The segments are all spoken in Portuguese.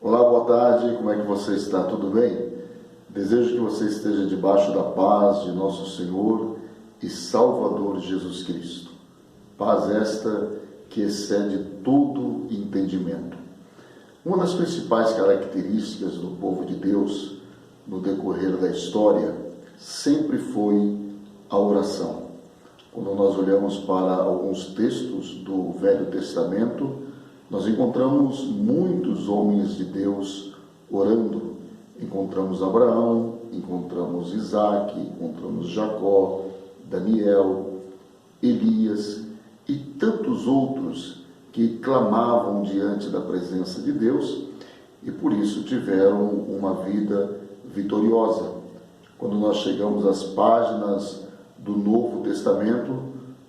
Olá, boa tarde, como é que você está? Tudo bem? Desejo que você esteja debaixo da paz de nosso Senhor e Salvador Jesus Cristo. Paz esta que excede todo entendimento. Uma das principais características do povo de Deus no decorrer da história sempre foi a oração. Quando nós olhamos para alguns textos do Velho Testamento, nós encontramos muitos homens de Deus orando. Encontramos Abraão, encontramos Isaac, encontramos Jacó, Daniel, Elias e tantos outros que clamavam diante da presença de Deus e por isso tiveram uma vida vitoriosa. Quando nós chegamos às páginas do Novo Testamento,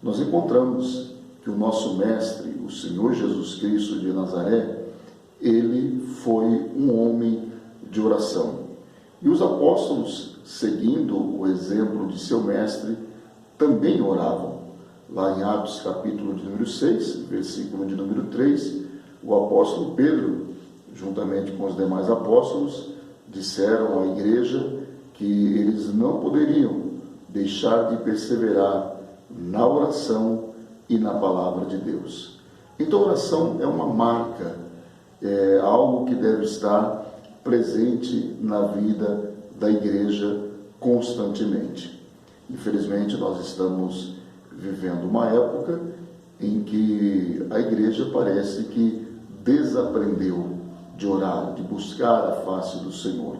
nós encontramos que o nosso mestre, o Senhor Jesus Cristo de Nazaré, ele foi um homem de oração. E os apóstolos, seguindo o exemplo de seu mestre, também oravam. Lá em Atos capítulo de número 6, versículo de número 3, o apóstolo Pedro, juntamente com os demais apóstolos, disseram à igreja que eles não poderiam deixar de perseverar na oração e na palavra de Deus. Então, a oração é uma marca, é algo que deve estar presente na vida da igreja constantemente. Infelizmente, nós estamos vivendo uma época em que a igreja parece que desaprendeu de orar, de buscar a face do Senhor.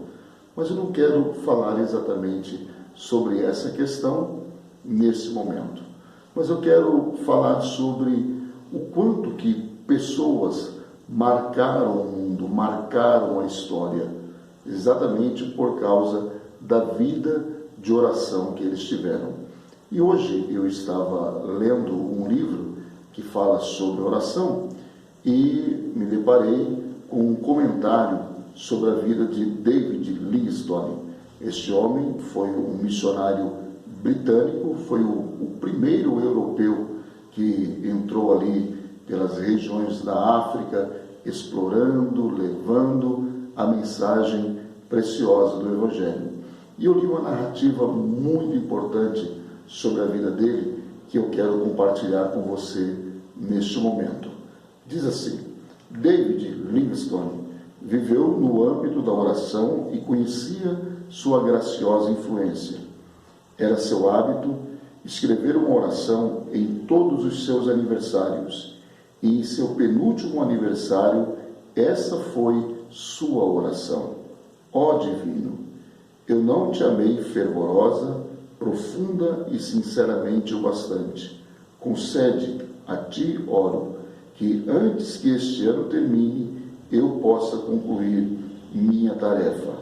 Mas eu não quero falar exatamente sobre essa questão nesse momento. Mas eu quero falar sobre o quanto que pessoas marcaram o mundo, marcaram a história, exatamente por causa da vida de oração que eles tiveram. E hoje eu estava lendo um livro que fala sobre oração e me deparei com um comentário sobre a vida de David Livingstone. Este homem foi um missionário britânico, foi o primeiro europeu que entrou ali pelas regiões da África, explorando, levando a mensagem preciosa do Evangelho. E eu li uma narrativa muito importante sobre a vida dele, que eu quero compartilhar com você neste momento. Diz assim: David Livingstone viveu no âmbito da oração e conhecia sua graciosa influência. Era seu hábito escrever uma oração em todos os seus aniversários, e em seu penúltimo aniversário, essa foi sua oração. Ó Divino, eu não te amei fervorosa, profunda e sinceramente o bastante. Concede, a ti oro, que antes que este ano termine, eu possa concluir minha tarefa.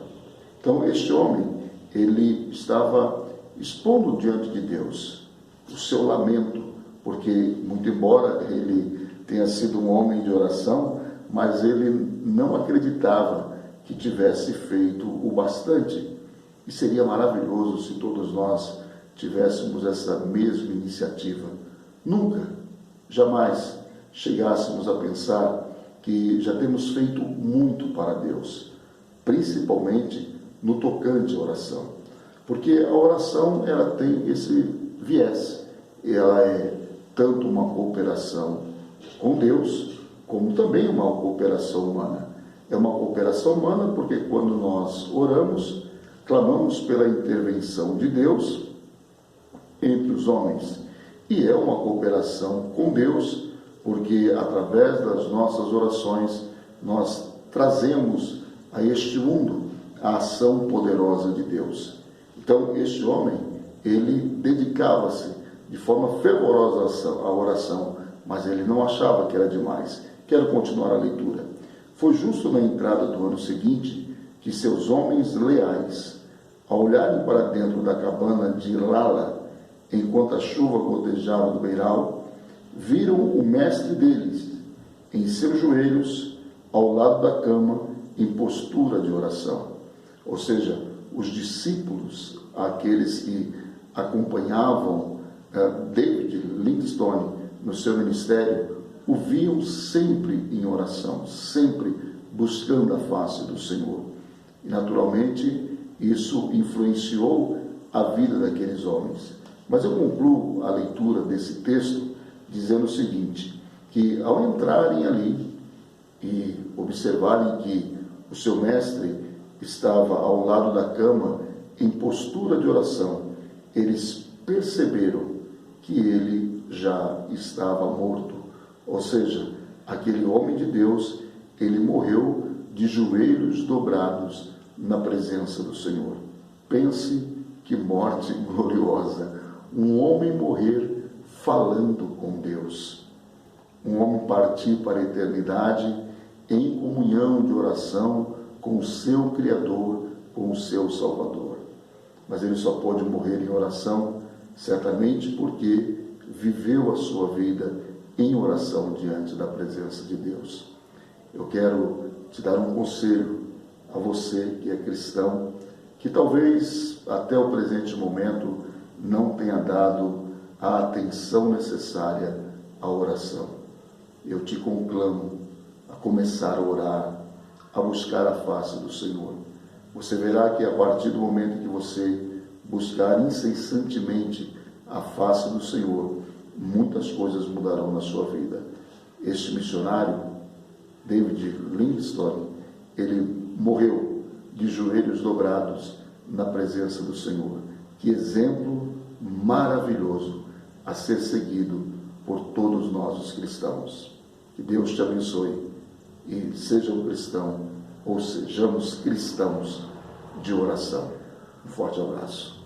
Então, este homem, ele estava expondo diante de Deus o seu lamento, porque, muito embora ele tenha sido um homem de oração, mas ele não acreditava que tivesse feito o bastante. E seria maravilhoso se todos nós tivéssemos essa mesma iniciativa. Nunca, jamais chegássemos a pensar que já temos feito muito para Deus, principalmente no tocante à oração. Porque a oração, ela tem esse viés, ela é tanto uma cooperação com Deus, como também uma cooperação humana. É uma cooperação humana porque quando nós oramos, clamamos pela intervenção de Deus entre os homens. E é uma cooperação com Deus, porque através das nossas orações, nós trazemos a este mundo a ação poderosa de Deus. Então, este homem, ele dedicava-se de forma fervorosa à oração, mas ele não achava que era demais. Quero continuar a leitura. Foi justo na entrada do ano seguinte que seus homens leais, ao olharem para dentro da cabana de Lala, enquanto a chuva gotejava do beiral, viram o mestre deles, em seus joelhos, ao lado da cama, em postura de oração. Ou seja, os discípulos, aqueles que acompanhavam David Livingstone no seu ministério, o viam sempre em oração, sempre buscando a face do Senhor. E, naturalmente, isso influenciou a vida daqueles homens. Mas eu concluo a leitura desse texto dizendo o seguinte, que ao entrarem ali e observarem que o seu mestre estava ao lado da cama em postura de oração, eles perceberam que ele já estava morto. Ou seja, aquele homem de Deus, ele morreu de joelhos dobrados na presença do Senhor. Pense que morte gloriosa! Um homem morrer falando com Deus. Um homem partir para a eternidade em comunhão de oração com o seu Criador, com o seu Salvador. Mas ele só pode morrer em oração, certamente porque viveu a sua vida em oração diante da presença de Deus. Eu quero te dar um conselho a você que é cristão, que talvez até o presente momento não tenha dado a atenção necessária à oração. Eu te conclamo a começar a orar, a buscar a face do Senhor. Você verá que a partir do momento que você buscar incessantemente a face do Senhor, muitas coisas mudarão na sua vida. Este missionário, David Livingstone, ele morreu de joelhos dobrados na presença do Senhor. Que exemplo maravilhoso a ser seguido por todos nós os cristãos. Que Deus te abençoe e seja um cristão, ou sejamos cristãos de oração. Um forte abraço.